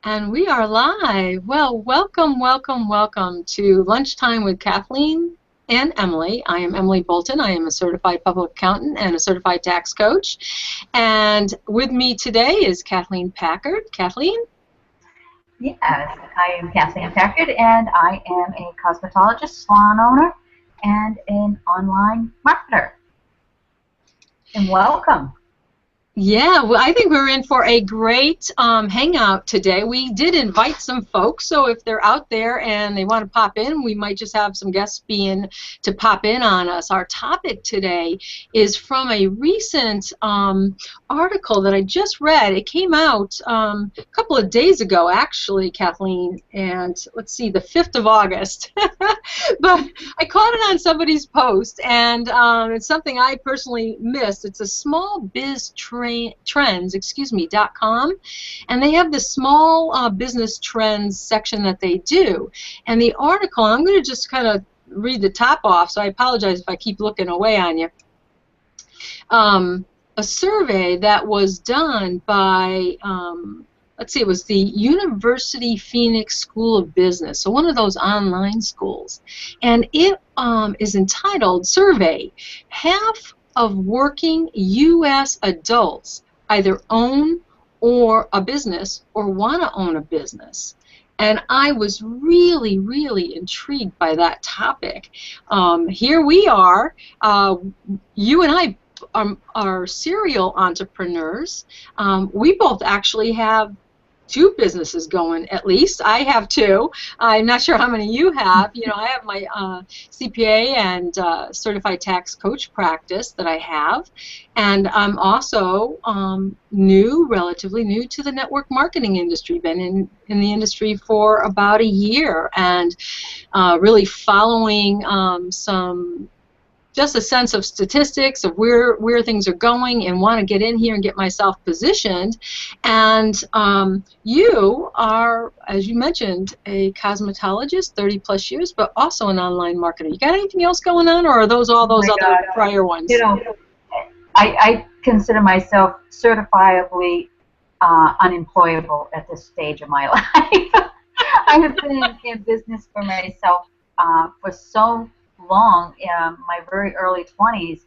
And we are live. Well, welcome, welcome, welcome to Lunchtime with Kathleen and Emily. I am Emily Bolton. I am a certified public accountant and a certified tax coach. And with me today is Kathleen Packard. Kathleen? Yes, I am Kathleen Packard, and I am a cosmetologist, salon owner, and an online marketer. And welcome. Yeah, well, I think we're in for a great hangout today. We did invite some folks, so if they're out there and they want to pop in, we might just have some guests to pop in on us. Our topic today is from a recent article that I just read. It came out a couple of days ago, actually, Kathleen, and let's see, the 5th of August. But I caught it on somebody's post, and it's something I personally missed. It's a Smallbiztrends.com, and they have the small business trends section that they do. And the article, I'm going to just kind of read the top off, so I apologize if I keep looking away on you. A survey that was done by, let's see, it was the University Phoenix School of Business, so one of those online schools. And it is entitled Survey, Half of Working U.S. Adults either own or a business or want to own a business. And I was really, really intrigued by that topic. Here we are, you and I are serial entrepreneurs. We both actually have 2 businesses going, at least. I have 2. I'm not sure how many you have. You know, I have my CPA and certified tax coach practice that I have, and I'm also relatively new to the network marketing industry. Been in the industry for about a year, and really following just a sense of statistics of where things are going, and want to get in here and get myself positioned. And you are, as you mentioned, a cosmetologist, 30+ years, but also an online marketer. You got anything else going on, or are those all those other prior ones? You know, I consider myself certifiably unemployable at this stage of my life. I have been in business for myself for so long, in my very early 20s,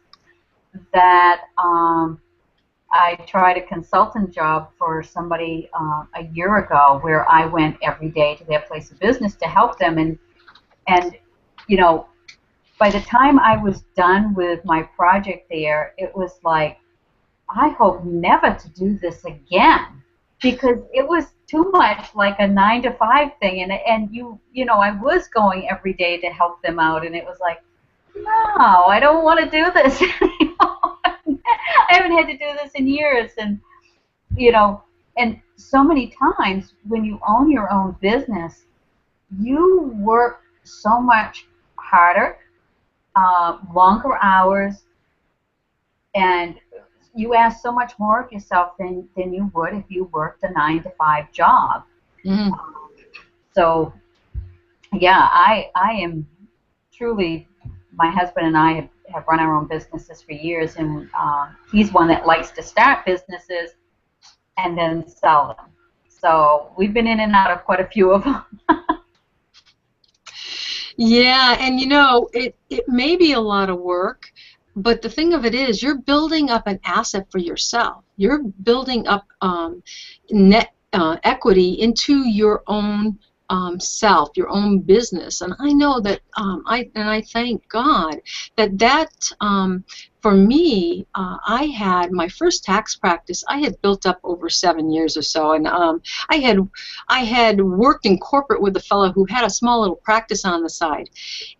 that I tried a consultant job for somebody a year ago, where I went every day to their place of business to help them, and you know, by the time I was done with my project there, it was like, I hope never to do this again, because it was too much like a 9-to-5 thing, and you know, I was going every day to help them out, and it was like, no, I don't want to do this anymore. I haven't had to do this in years, and you know, and so many times when you own your own business, you work so much harder, longer hours, and you ask so much more of yourself than you would if you worked a 9-to-5 job. Mm. So, yeah, I am truly, my husband and I have run our own businesses for years, and he's one that likes to start businesses and then sell them. So we've been in and out of quite a few of them. Yeah, and you know, it may be a lot of work, but the thing of it is, you're building up an asset for yourself. You're building up net equity into your own self, your own business. And I know that, I thank God that for me, I had my first tax practice. I had built up over 7 years or so, and I had worked in corporate with a fellow who had a small little practice on the side,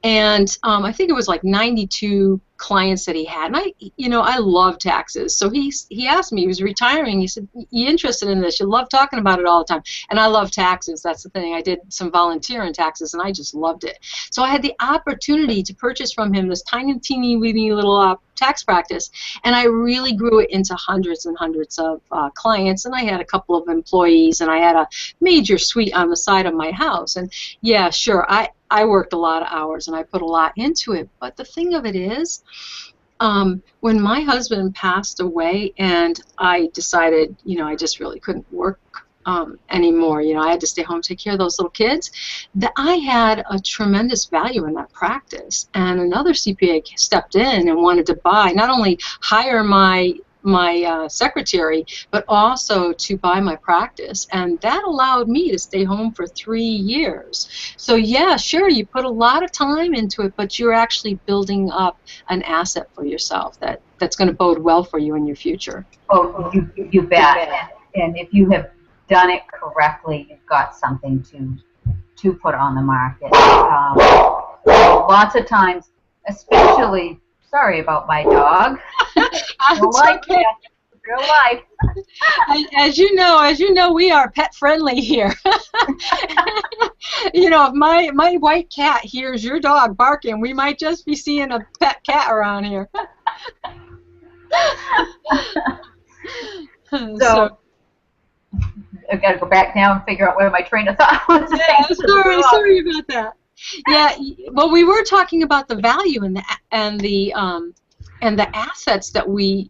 and I think it was like 92 clients that he had, and I love taxes. So he asked me, he was retiring, he said, "You interested in this? You love talking about it all the time." And I love taxes. That's the thing. I did some volunteer in taxes, and I just loved it. So I had the opportunity to purchase from him this tiny, teeny, weeny little tax practice, and I really grew it into hundreds and hundreds of clients, and I had a couple of employees, and I had a major suite on the side of my house. And yeah, sure, I worked a lot of hours and I put a lot into it, but the thing of it is, when my husband passed away and I decided, I just really couldn't work anymore. You know, I had to stay home and take care of those little kids. That I had a tremendous value in that practice. And another CPA stepped in and wanted to buy, not only hire my secretary, but also to buy my practice. And that allowed me to stay home for 3 years. So yeah, sure, you put a lot of time into it, but you're actually building up an asset for yourself that's going to bode well for you in your future. Oh, you bet. And if you have done it correctly, you've got something to put on the market. Lots of times, especially, sorry about my dog. Real life, Okay. real life. As you know, we are pet friendly here. You know, if my white cat hears your dog barking, we might just be seeing a pet cat around here. So I've got to go back now and figure out where my train of thought was. Yeah, sorry about that. Yeah, well, we were talking about the value and the assets that we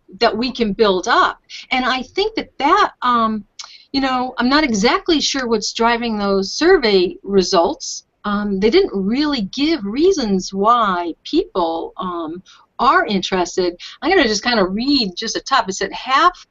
can build up, and I think that you know, I'm not exactly sure what's driving those survey results. They didn't really give reasons why people are interested. I'm going to just kind of read just a top. It said half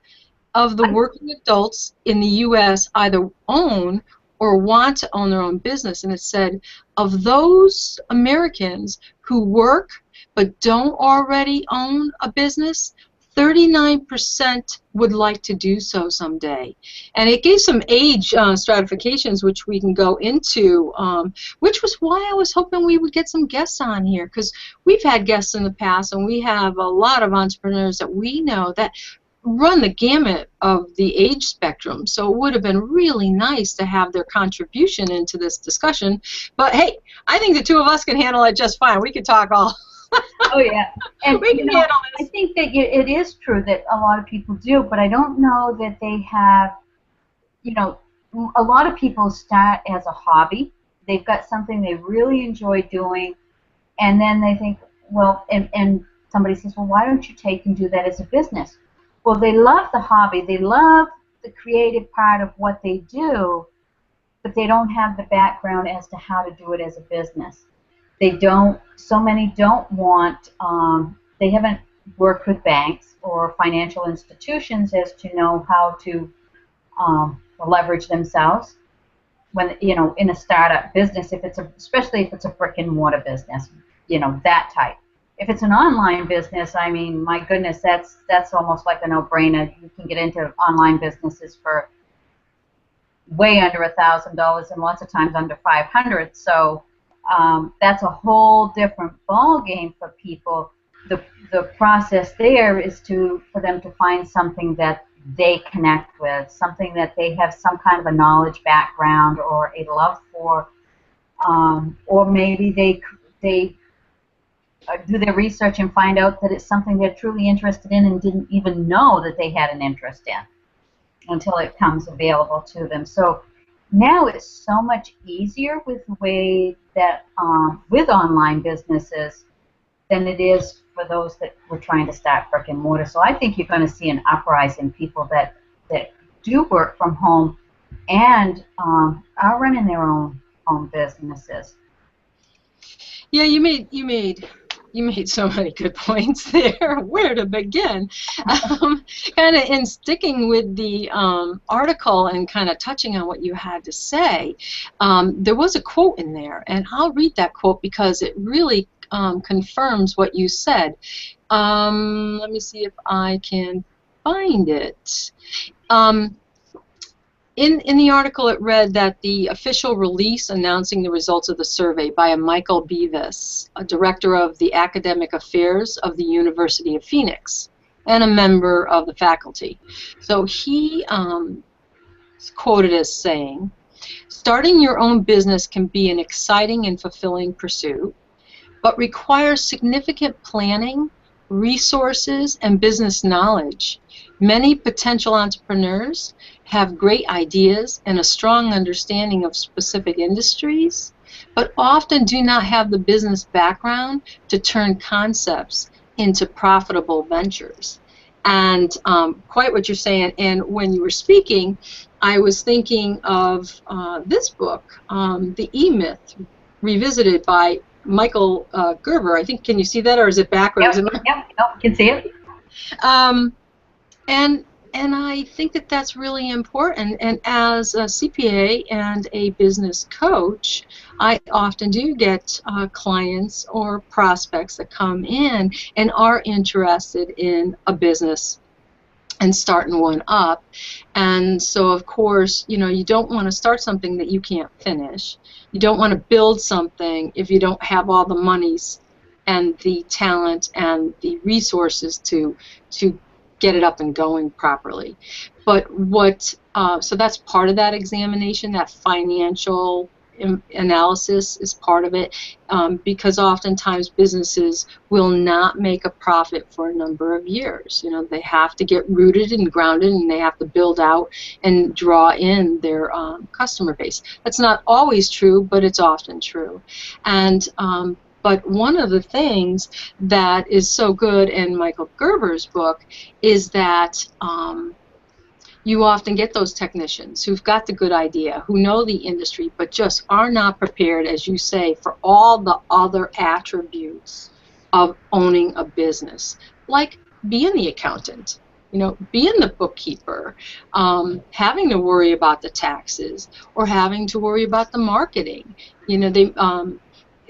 of the working adults in the U.S. either own or want to own their own business. And it said, of those Americans who work but don't already own a business, 39% would like to do so someday. And it gave some age stratifications, which we can go into, which was why I was hoping we would get some guests on here, because we've had guests in the past, and we have a lot of entrepreneurs that we know that run the gamut of the age spectrum. So it would have been really nice to have their contribution into this discussion. But hey, I think the two of us can handle it just fine. We could talk all. Oh yeah, and We can handle I this. think that it is true that a lot of people do, but I don't know that they have. You know, a lot of people start as a hobby. They've got something they really enjoy doing, and then they think, well, and somebody says, well, why don't you take and do that as a business? Well, they love the hobby. They love the creative part of what they do, but they don't have the background as to how to do it as a business. They don't, so many don't want, they haven't worked with banks or financial institutions as to know how to leverage themselves when, you know, in a startup business, if it's especially if it's a brick and mortar business, you know, that type. If it's an online business, I mean, my goodness, that's almost like a no-brainer. You can get into online businesses for way under $1,000 and lots of times under $500. So that's a whole different ball game for people. The process there is for them to find something that they connect with, something that they have some kind of a knowledge background or a love for, or maybe they do their research and find out that it's something they're truly interested in and didn't even know that they had an interest in until it comes available to them. So now it's so much easier with the way that with online businesses than it is for those that were trying to start brick and mortar. So I think you're going to see an uprising in people that do work from home and are running their own businesses. Yeah, you made so many good points there. Where to begin? Kind of in sticking with the article and kind of touching on what you had to say, there was a quote in there, and I'll read that quote because it really confirms what you said. Let me see if I can find it. In the article, it read that the official release announcing the results of the survey by a Michael Beavis, a director of the academic affairs of the University of Phoenix and a member of the faculty. So he is quoted as saying, "Starting your own business can be an exciting and fulfilling pursuit, but requires significant planning, resources, and business knowledge. Many potential entrepreneurs have great ideas and a strong understanding of specific industries, but often do not have the business background to turn concepts into profitable ventures." And quite what you're saying, and when you were speaking, I was thinking of this book, The E-Myth, Revisited by Michael Gerber. I think, can you see that, or is it backwards? Yep, yep, nope, can see it. Um, and and I think that that's really important. And as a CPA and a business coach, I often do get clients or prospects that come in and are interested in a business and starting one up. And so, of course, you don't want to start something that you can't finish. You don't want to build something if you don't have all the monies and the talent and the resources to get it up and going properly. But so that's part of that examination, that financial analysis is part of it, because oftentimes businesses will not make a profit for a number of years. They have to get rooted and grounded, and they have to build out and draw in their customer base. That's not always true, but it's often true. And but one of the things that is so good in Michael Gerber's book is that you often get those technicians who've got the good idea, who know the industry, but just are not prepared, as you say, for all the other attributes of owning a business, like being the accountant, being the bookkeeper, having to worry about the taxes, or having to worry about the marketing,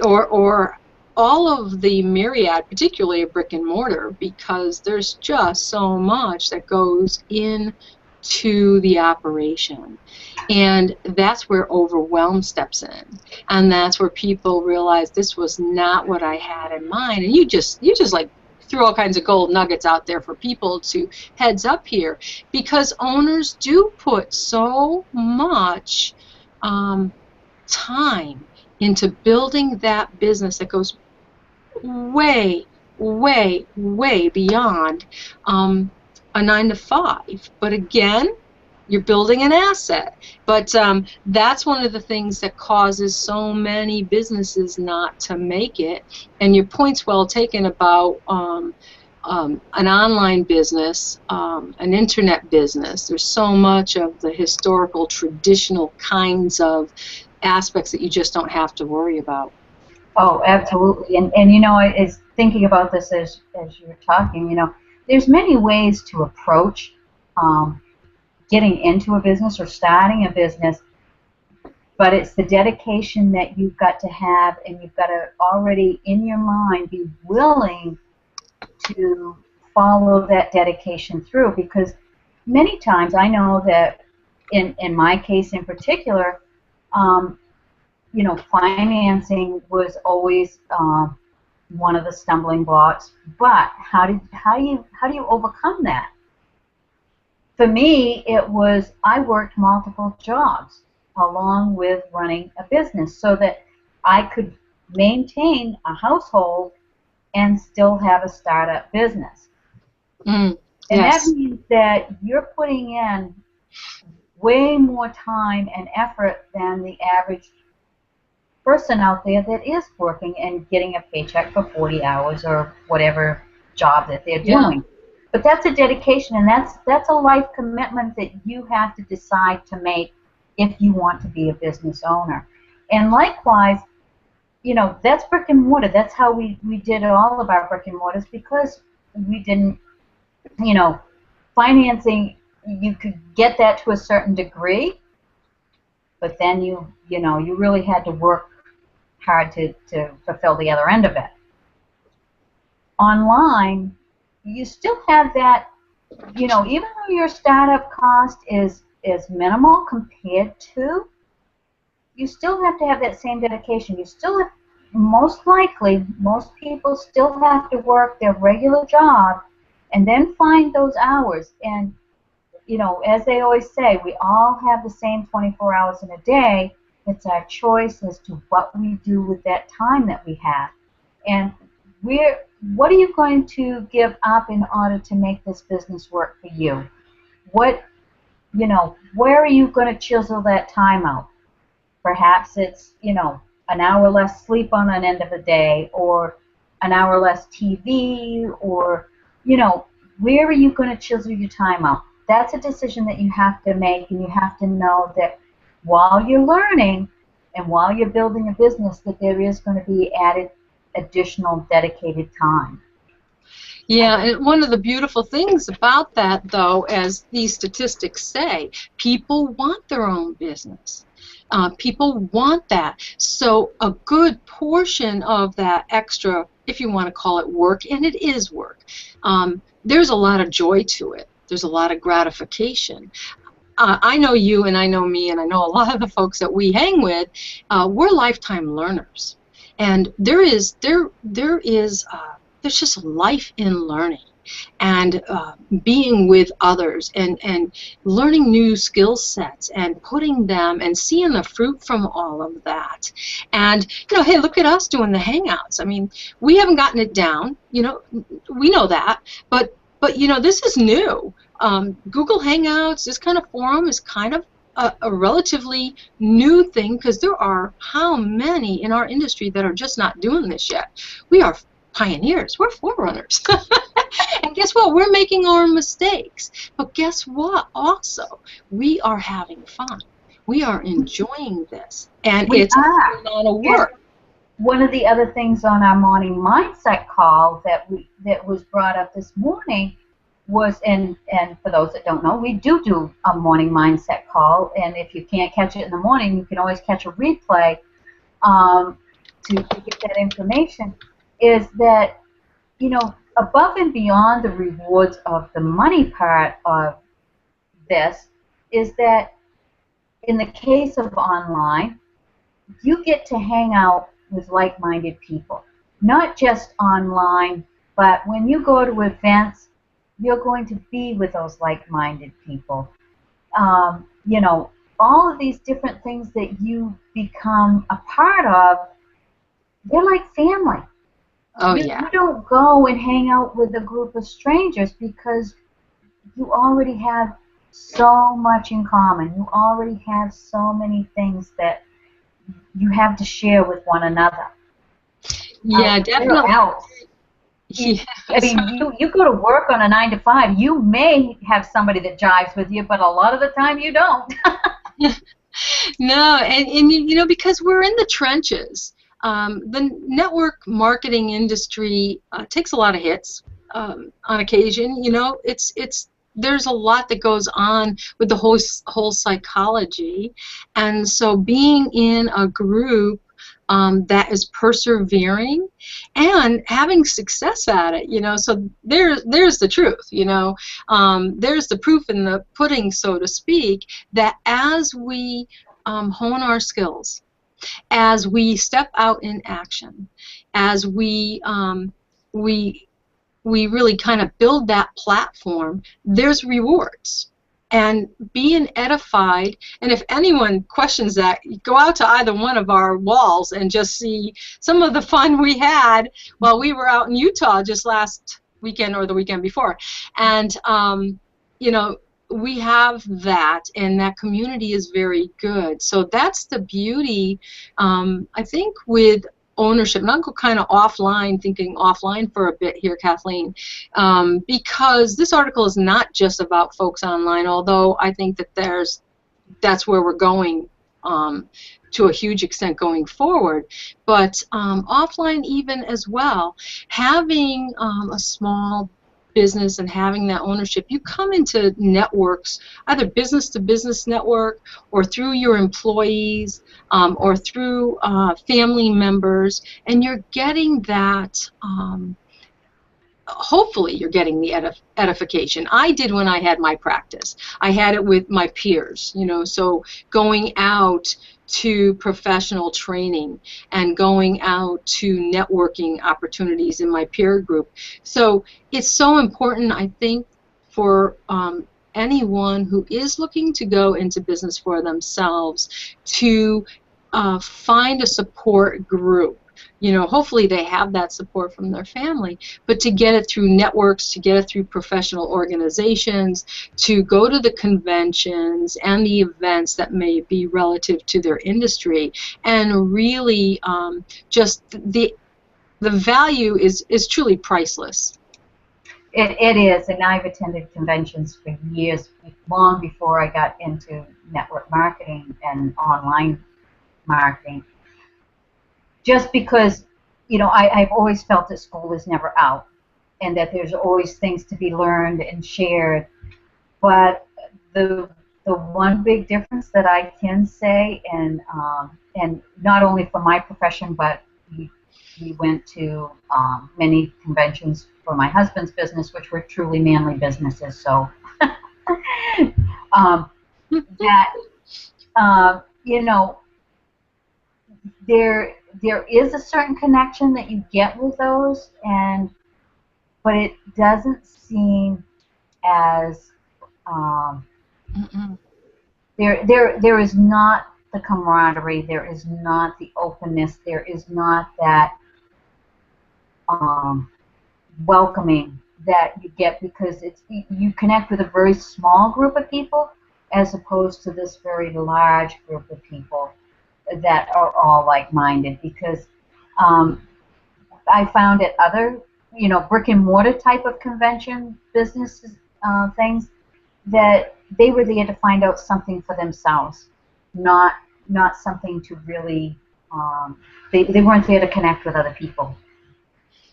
or all of the myriad, particularly a brick and mortar, because there's just so much that goes into the operation. And that's where overwhelm steps in. And that's where people realize this was not what I had in mind. And you just like threw all kinds of gold nuggets out there for people to heads up here, because owners do put so much time into building that business that goes way, way, way beyond a 9-to-5. But again, you're building an asset. But that's one of the things that causes so many businesses not to make it. And your point's well taken about an online business, an internet business. There's so much of the historical, traditional kinds of aspects that you just don't have to worry about. Oh, absolutely. And is thinking about this as you're talking, there's many ways to approach getting into a business or starting a business, but it's the dedication that you've got to have, and you've got to already in your mind be willing to follow that dedication through, because many times I know that in my case in particular, financing was always one of the stumbling blocks. But how do you overcome that? For me, it was I worked multiple jobs along with running a business so that I could maintain a household and still have a startup business. And yes. that means that you're putting in way more time and effort than the average person out there that is working and getting a paycheck for 40 hours or whatever job that they're doing. But that's a dedication, and that's a life commitment that you have to decide to make if you want to be a business owner. And likewise, that's brick and mortar. That's how we did all of our brick and mortars, because we didn't, financing, you could get that to a certain degree, but then you really had to work hard to fulfill the other end of it. Online, you still have that, even though your startup cost is minimal compared to, you still have to have that same dedication. You still have, most likely, most people still have to work their regular job and then find those hours. And, as they always say, we all have the same 24 hours in a day. It's our choice as to what we do with that time that we have. And what are you going to give up in order to make this business work for you? Where are you going to chisel that time out? Perhaps it's, an hour less sleep on an end of the day, or an hour less TV, or, where are you going to chisel your time out? that's a decision that you have to make, and you have to know that while you're learning and while you're building a business, that there is going to be added additional dedicated time. Yeah, and one of the beautiful things about that, though, as these statistics say, people want their own business. People want that. So a good portion of that extra, if you want to call it work, and it is work, there's a lot of joy to it. There's a lot of gratification. I know you, and I know me, and I know a lot of the folks that we hang with. We're lifetime learners, and there's just life in learning and being with others and learning new skill sets and putting them and seeing the fruit from all of that. And, hey, look at us doing the Hangouts. I mean, we haven't gotten it down. We know that. But this is new. Google Hangouts, this kind of forum is kind of a relatively new thing, because there are how many in our industry that are just not doing this yet. We are pioneers. We're forerunners. And guess what? We're making our mistakes. But guess what? Also, we are having fun. We are enjoying this. And it's a lot of work. One of the other things on our morning mindset call that was brought up this morning was, and for those that don't know, we do a morning mindset call, and if you can't catch it in the morning, you can always catch a replay to get that information. Is that, above and beyond the rewards of the money part of this, is that in the case of online, you get to hang out with like-minded people. Not just online, but when you go to events, you're going to be with those like-minded people. All of these different things that you become a part of, they're like family. Oh, you, yeah. You don't go and hang out with a group of strangers because you already have so much in common. You already have so many things that you have to share with one another. Yeah, definitely. Yes. I mean, you go to work on a 9 to 5. You may have somebody that jives with you, but a lot of the time you don't. No, and because we're in the trenches. The network marketing industry takes a lot of hits on occasion. There's a lot that goes on with the whole psychology, and so being in a group that is persevering and having success at it, so there's the truth, there's the proof in the pudding, so to speak, that as we hone our skills, as we step out in action, as we really kind of build that platform, there's rewards. And being edified, and if anyone questions that, go out to either one of our walls and just see some of the fun we had while we were out in Utah just last weekend or the weekend before. And, we have that, and that community is very good. So that's the beauty, I think, with ownership. And I'll go kind of thinking offline for a bit here, Kathleen, because this article is not just about folks online, although I think that that's where we're going to a huge extent going forward, but offline even as well. Having a small business and having that ownership, you come into networks, either business-to-business network or through your employees or through family members, and you're getting that, hopefully you're getting the edification. I did when I had my practice. I had it with my peers, so going out to professional training and going out to networking opportunities in my peer group. So it's so important, I think, for anyone who is looking to go into business for themselves to find a support group. Hopefully they have that support from their family, but to get it through networks, to get it through professional organizations, to go to the conventions and the events that may be relative to their industry, and really just the value is truly priceless. It is, and I've attended conventions for years, long before I got into network marketing and online marketing. Just because, I've always felt that school is never out, and that there's always things to be learned and shared. But the one big difference that I can say, and not only for my profession, but we went to many conventions for my husband's business, which were truly manly businesses. So that there is a certain connection that you get with those, but it doesn't seem as there is not the camaraderie, there is not the openness, there is not that welcoming that you get, because you connect with a very small group of people as opposed to this very large group of people that are all like-minded. Because I found at other, brick and mortar type of convention businesses, things, that they were there to find out something for themselves, not something to really, they weren't there to connect with other people,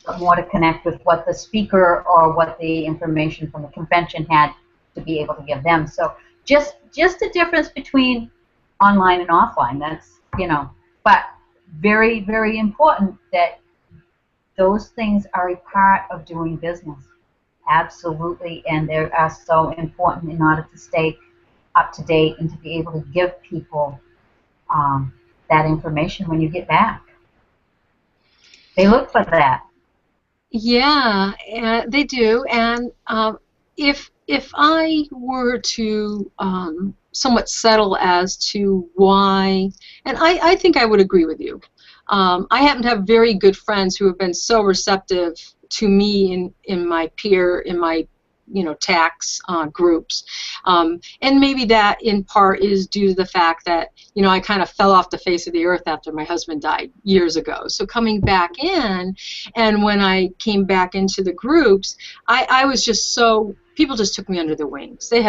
but more to connect with what the speaker or what the information from the convention had to be able to give them. So just the difference between online and offline. That's, but very, very important that those things are a part of doing business. Absolutely, and they are so important in order to stay up to date and to be able to give people that information when you get back. They look for that. Yeah, they do. And if I were to somewhat settle as to why, and I think I would agree with you. I happen to have very good friends who have been so receptive to me in my tax groups, and maybe that in part is due to the fact that I kind of fell off the face of the earth after my husband died years ago. So coming back in, and when I came back into the groups, I was just so, people just took me under their wings. I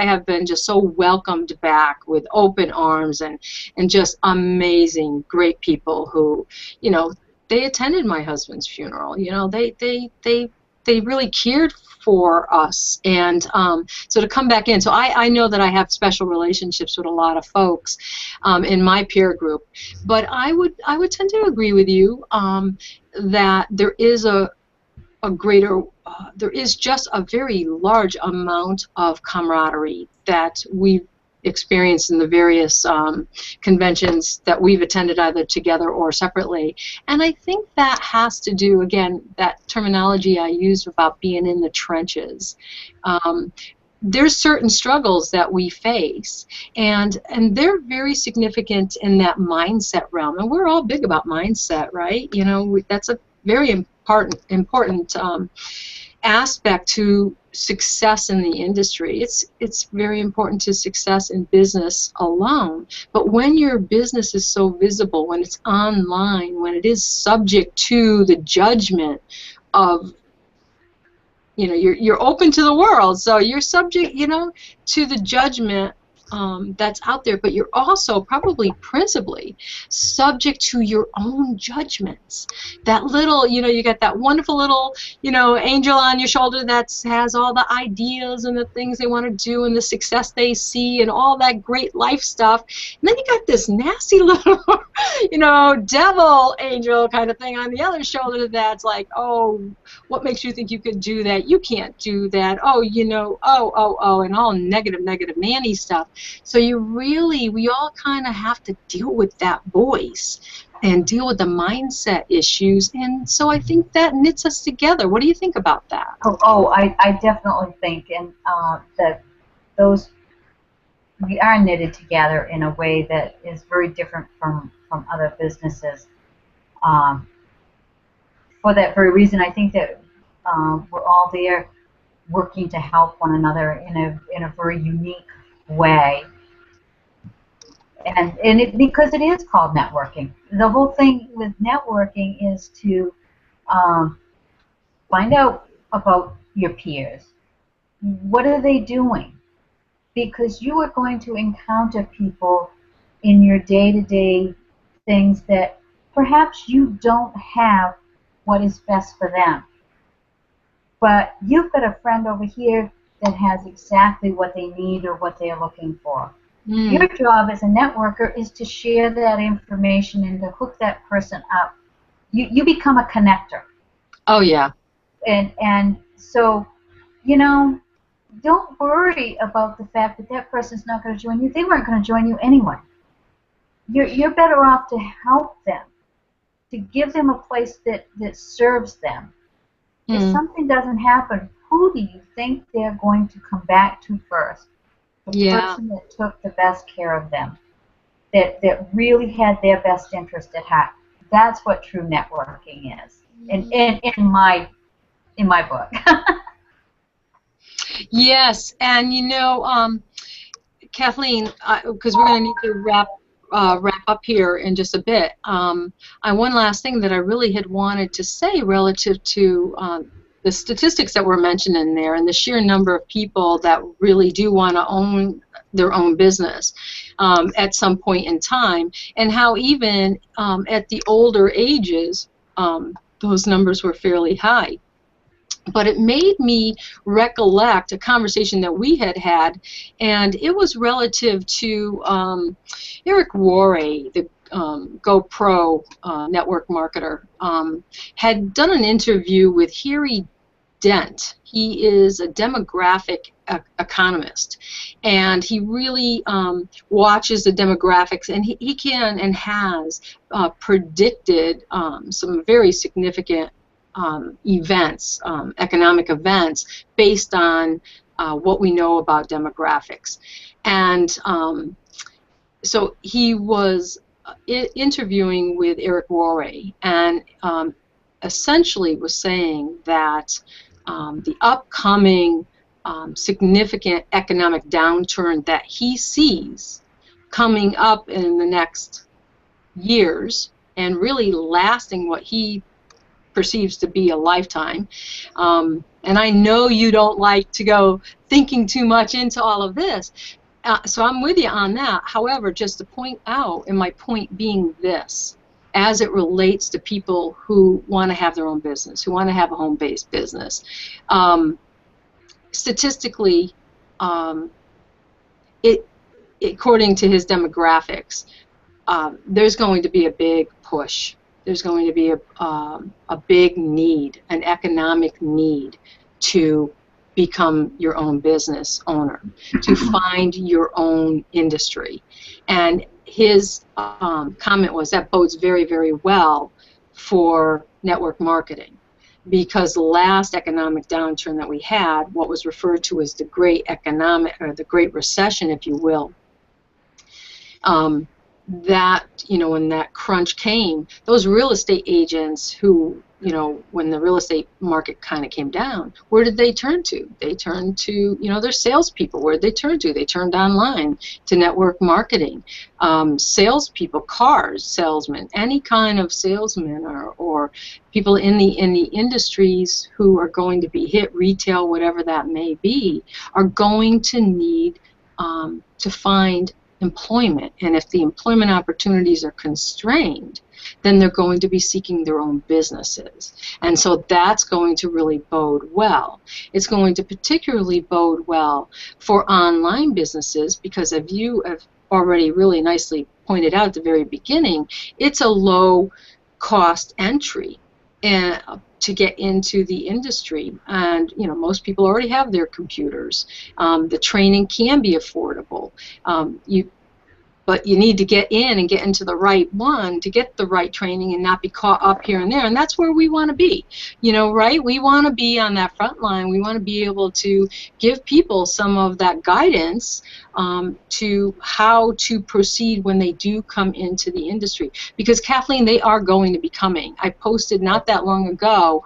have been just so welcomed back with open arms, and just amazing, great people who, they attended my husband's funeral. They really cared for us, and so to come back in, so I know that I have special relationships with a lot of folks in my peer group, but I would tend to agree with you that there is a greater, there is just a very large amount of camaraderie that we've experienced in the various conventions that we've attended, either together or separately. And I think that has to do, again, that terminology I used about being in the trenches. There's certain struggles that we face, and they're very significant in that mindset realm. And we're all big about mindset, right? That's a very important aspect to success in the industry. It's very important to success in business alone. But when your business is so visible, when it's online, when it is subject to the judgment of, you're open to the world, so you're subject, to the judgment that's out there, but you're also probably principally subject to your own judgments. That little, you got that wonderful little, angel on your shoulder that has all the ideas and the things they want to do and the success they see and all that great life stuff. And then you got this nasty little, devil angel kind of thing on the other shoulder that's like, oh, what makes you think you could do that? You can't do that. Oh, and all negative nanny stuff. So we all kind of have to deal with that voice and deal with the mindset issues. And so I think that knits us together. What do you think about that? I definitely think that those, we are knitted together in a way that is very different from other businesses. For that very reason, I think that we're all there working to help one another in a very unique way. And because it is called networking. The whole thing with networking is to find out about your peers. What are they doing? Because you are going to encounter people in your day-to-day things that perhaps you don't have what is best for them. But you've got a friend over here that has exactly what they need or what they are looking for. Your job as a networker is to share that information and to hook that person up. You become a connector. Oh, yeah. And so, you know, don't worry about the fact that that person's not going to join you. They weren't going to join you anyway. You're better off to help them, to give them a place that serves them. If something doesn't happen, who do you think they're going to come back to first? The person that took the best care of them, that really had their best interest at heart. That's what true networking is, in my book. Yes, and you know, Kathleen, because we're going to need to wrap up here in just a bit. One last thing that I really had wanted to say relative to the statistics that were mentioned in there and the sheer number of people that really do want to own their own business at some point in time, and how even at the older ages, those numbers were fairly high. But it made me recollect a conversation that we had, and it was relative to Eric Worre, the GoPro network marketer, had done an interview with Harry Dent. He is a demographic economist, and he really watches the demographics, and he can and has predicted some very significant events, economic events, based on what we know about demographics. And so he was interviewing with Eric Worre, and essentially was saying that the upcoming significant economic downturn that he sees coming up in the next years and really lasting what he perceives to be a lifetime. And I know you don't like to go thinking too much into all of this, so I'm with you on that. However, just to point out, and my point being this, as it relates to people who want to have their own business, who want to have a home-based business, statistically, according to his demographics, there's going to be a big push. There's going to be a big need, an economic need, to become your own business owner, to find your own industry. And his comment was that bodes very, very well for network marketing, because the last economic downturn that we had, what was referred to as the Great Recession, if you will, that, you know, when that crunch came, those real estate agents who, you know, when the real estate market kind of came down, where did they turn to? They turned to, you know, their salespeople. Where did they turn to? They turned online to network marketing. Salespeople, cars, salesmen, any kind of salesman or people in the industries who are going to be hit, retail, whatever that may be, are going to need to find employment. And if the employment opportunities are constrained, then they're going to be seeking their own businesses. And so that's going to really bode well. It's going to particularly bode well for online businesses, because as you have already really nicely pointed out at the very beginning, it's a low cost entry to get into the industry. And, you know, most people already have their computers. The training can be affordable. But you need to get in and get into the right one to get the right training and not be caught up here and there. And that's where we want to be, you know, right? We want to be on that front line. We want to be able to give people some of that guidance to how to proceed when they do come into the industry. Because, Kathleen, they are going to be coming. I posted not that long ago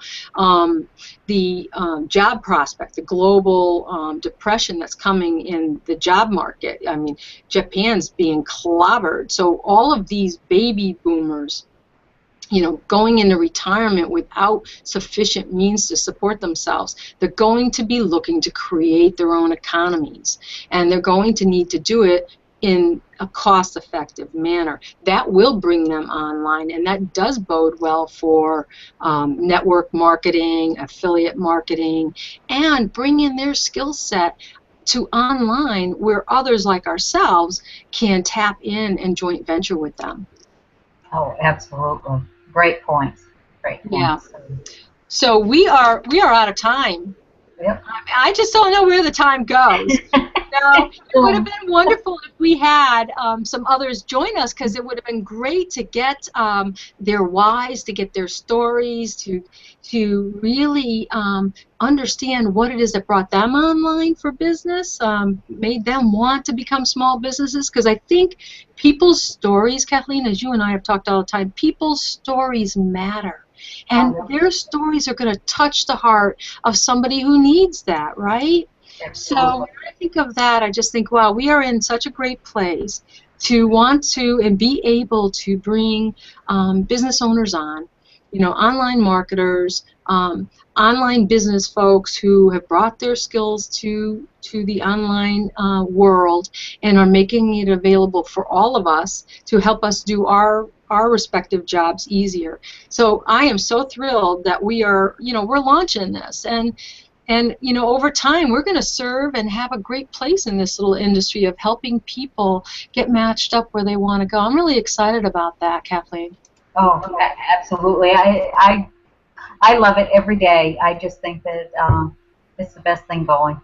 the job prospect, the global depression that's coming in the job market. I mean, Japan's being clobbered. So all of these baby boomers going into retirement without sufficient means to support themselves. They're going to be looking to create their own economies, and they're going to need to do it in a cost-effective manner. That will bring them online, and that does bode well for network marketing, affiliate marketing, and bring in their skill set to online where others like ourselves can tap in and joint venture with them. Oh, absolutely. Great points. Great Yeah. points. So we are out of time. Yep. I just don't know where the time goes. It would have been wonderful if we had some others join us, because it would have been great to get their whys, to get their stories, to really understand what it is that brought them online for business, made them want to become small businesses. Because I think people's stories, Kathleen, as you and I have talked all the time, people's stories matter. And their stories are going to touch the heart of somebody who needs that, right? Absolutely. So when I think of that, I just think, wow, we are in such a great place to want to and be able to bring business owners on, online marketers, online business folks who have brought their skills to the online world and are making it available for all of us to help us do our respective jobs easier. So I am so thrilled that we're launching this, and over time we're going to serve and have a great place in this little industry of helping people get matched up where they want to go. I'm really excited about that, Kathleen. Oh, absolutely. I love it every day. I just think that it's the best thing going.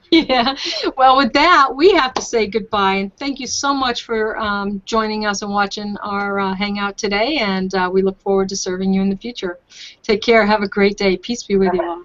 Yeah. Well, with that, we have to say goodbye, and thank you so much for joining us and watching our hangout today, and we look forward to serving you in the future. Take care. Have a great day. Peace be with you all.